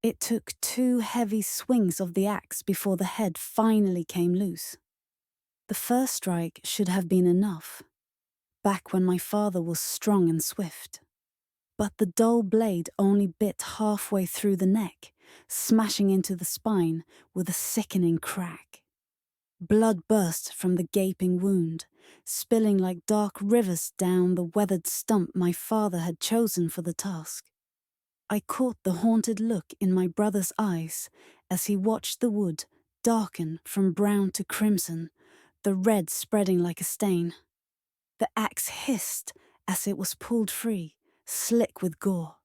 It took 2 heavy swings of the axe before the head finally came loose. The first strike should have been enough, back when my father was strong and swift. But the dull blade only bit halfway through the neck, smashing into the spine with a sickening crack. Blood burst from the gaping wound, spilling like dark rivers down the weathered stump my father had chosen for the task. I caught the haunted look in my brother's eyes as he watched the wood darken from brown to crimson, the red spreading like a stain. The axe hissed as it was pulled free, slick with gore.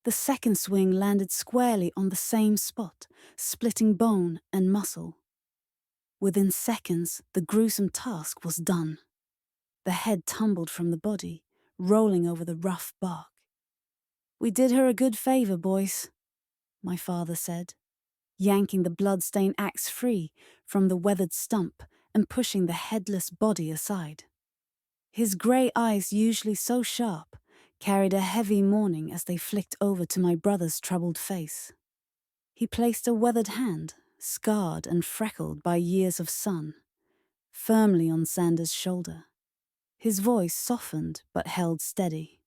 The second swing landed squarely on the same spot, splitting bone and muscle. Within seconds, the gruesome task was done. The head tumbled from the body, rolling over the rough bark. "We did her a good favor, boys," my father said, yanking the blood-stained axe free from the weathered stump and pushing the headless body aside. His grey eyes, usually so sharp, carried a heavy mourning as they flicked over to my brother's troubled face. He placed a weathered hand, scarred and freckled by years of sun, firmly on Zander's shoulder. His voice softened but held steady.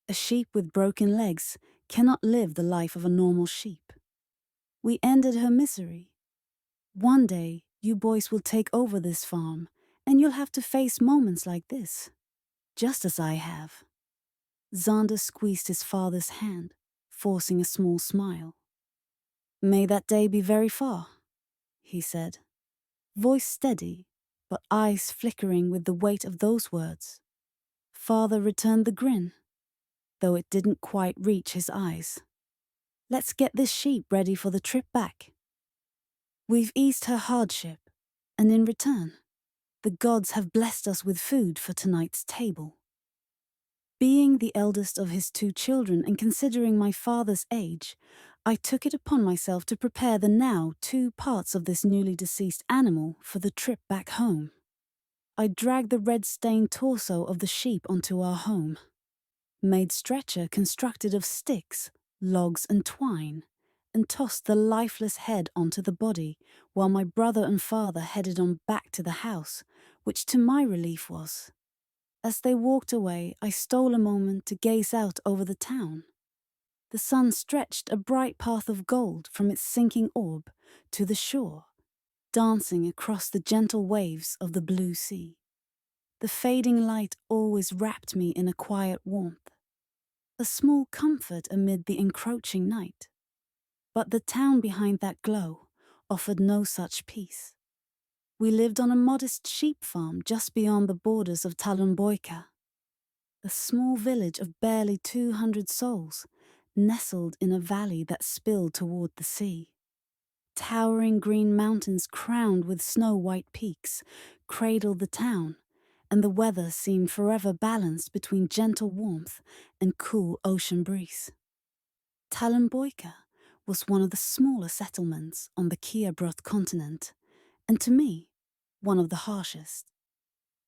"A sheep with broken legs cannot live the life of a normal sheep. We ended her misery. One day, you boys will take over this farm, and you'll have to face moments like this, just as I have." Zander squeezed his father's hand, forcing a small smile. "May that day be very far," he said, voice steady, but eyes flickering with the weight of those words. Father returned the grin, though it didn't quite reach his eyes. "Let's get this sheep ready for the trip back. We've eased her hardship, and in return, the gods have blessed us with food for tonight's table." Being the eldest of his 2 children and considering my father's age, I took it upon myself to prepare the now 2 parts of this newly deceased animal for the trip back home. I dragged the red-stained torso of the sheep onto our home, made stretcher constructed of sticks, logs and twine, and tossed the lifeless head onto the body while my brother and father headed on back to the house, which to my relief was. As they walked away, I stole a moment to gaze out over the town. The sun stretched a bright path of gold from its sinking orb to the shore, dancing across the gentle waves of the blue sea. The fading light always wrapped me in a quiet warmth, a small comfort amid the encroaching night. But the town behind that glow offered no such peace. We lived on a modest sheep farm just beyond the borders of Talonboika, a small village of barely 200 souls, nestled in a valley that spilled toward the sea. Towering green mountains crowned with snow-white peaks cradled the town, and the weather seemed forever balanced between gentle warmth and cool ocean breeze. Talonboika was one of the smaller settlements on the Kiabroth continent, and to me, one of the harshest.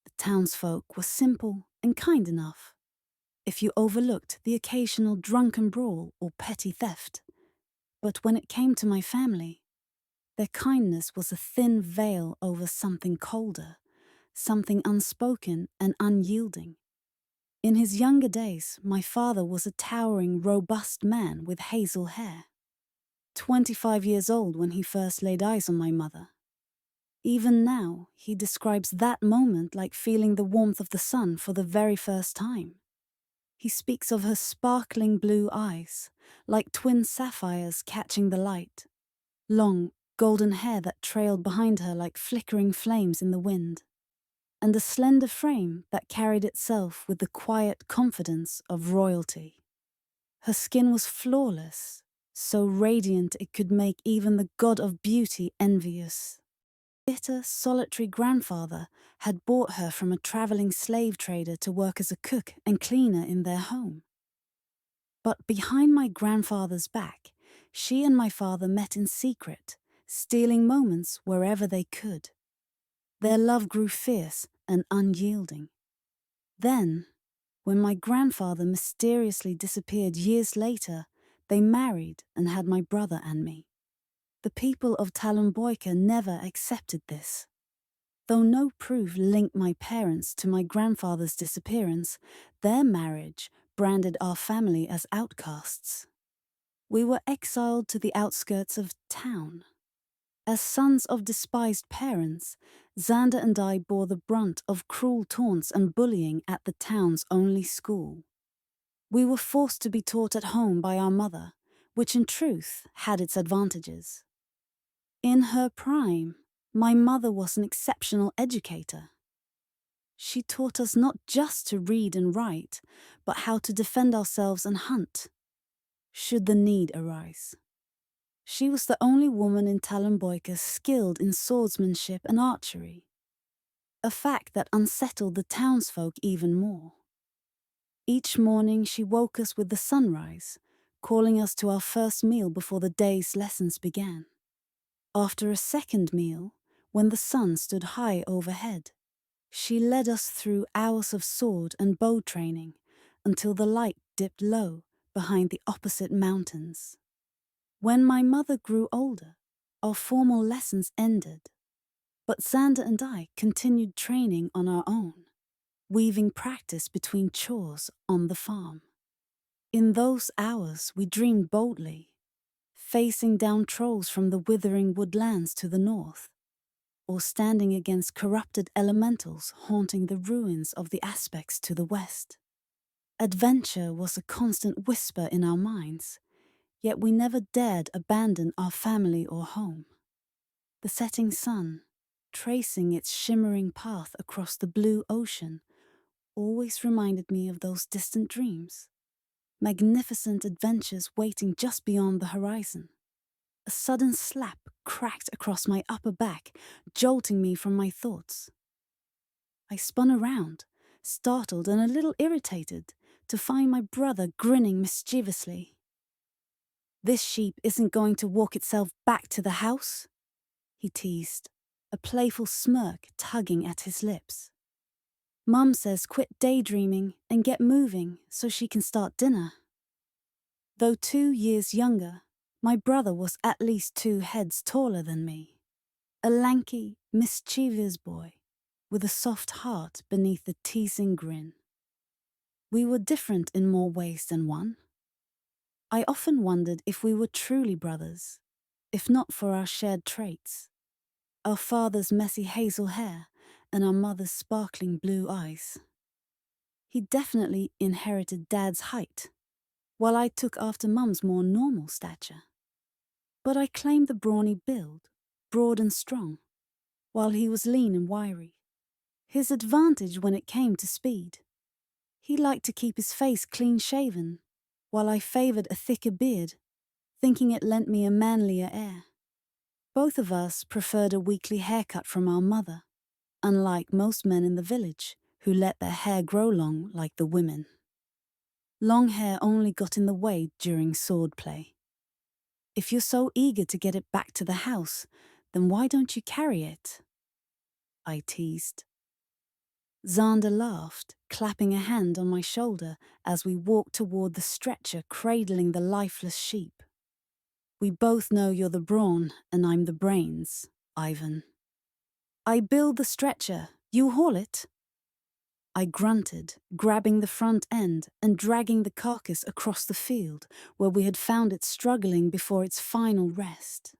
The townsfolk were simple and kind enough, if you overlooked the occasional drunken brawl or petty theft. But when it came to my family, their kindness was a thin veil over something colder, something unspoken and unyielding. In his younger days, my father was a towering, robust man with hazel hair. 25 years old when he first laid eyes on my mother. Even now, he describes that moment like feeling the warmth of the sun for the very first time. He speaks of her sparkling blue eyes, like twin sapphires catching the light, long, golden hair that trailed behind her like flickering flames in the wind, and a slender frame that carried itself with the quiet confidence of royalty. Her skin was flawless, so radiant it could make even the god of beauty envious. Bitter, solitary grandfather had bought her from a traveling slave trader to work as a cook and cleaner in their home. But behind my grandfather's back, she and my father met in secret, stealing moments wherever they could. Their love grew fierce and unyielding. Then, when my grandfather mysteriously disappeared years later, They married and had my brother and me. The people of Talonboika never accepted this. Though no proof linked my parents to my grandfather's disappearance, their marriage branded our family as outcasts. We were exiled to the outskirts of town. As sons of despised parents, Zander and I bore the brunt of cruel taunts and bullying at the town's only school. We were forced to be taught at home by our mother, which in truth had its advantages. In her prime, my mother was an exceptional educator. She taught us not just to read and write, but how to defend ourselves and hunt, should the need arise. She was the only woman in Talonboika skilled in swordsmanship and archery, a fact that unsettled the townsfolk even more. Each morning she woke us with the sunrise, calling us to our first meal before the day's lessons began. After a second meal, when the sun stood high overhead, she led us through hours of sword and bow training until the light dipped low behind the opposite mountains. When my mother grew older, our formal lessons ended, but Zander and I continued training on our own, weaving practice between chores on the farm. In those hours we dreamed boldly, facing down trolls from the withering woodlands to the north, or standing against corrupted elementals haunting the ruins of the aspects to the west. Adventure was a constant whisper in our minds, yet we never dared abandon our family or home. The setting sun, tracing its shimmering path across the blue ocean, always reminded me of those distant dreams, magnificent adventures waiting just beyond the horizon. A sudden slap cracked across my upper back, jolting me from my thoughts. I spun around, startled and a little irritated, to find my brother grinning mischievously. "This sheep isn't going to walk itself back to the house," he teased, a playful smirk tugging at his lips. "Mum says quit daydreaming and get moving so she can start dinner." Though 2 years younger, my brother was at least 2 heads taller than me, a lanky, mischievous boy with a soft heart beneath the teasing grin. We were different in more ways than one. I often wondered if we were truly brothers, if not for our shared traits, our father's messy hazel hair and our mother's sparkling blue eyes. He definitely inherited Dad's height, while I took after Mum's more normal stature. But I claimed the brawny build, broad and strong, while he was lean and wiry. His advantage when it came to speed. He liked to keep his face clean-shaven, while I favoured a thicker beard, thinking it lent me a manlier air. Both of us preferred a weekly haircut from our mother, unlike most men in the village who let their hair grow long like the women. Long hair only got in the way during swordplay. "If you're so eager to get it back to the house, then why don't you carry it?" I teased. Zander laughed, clapping a hand on my shoulder as we walked toward the stretcher cradling the lifeless sheep. "We both know you're the brawn and I'm the brains, Ivan." "I build the stretcher, you haul it." I grunted, grabbing the front end and dragging the carcass across the field where we had found it struggling before its final rest.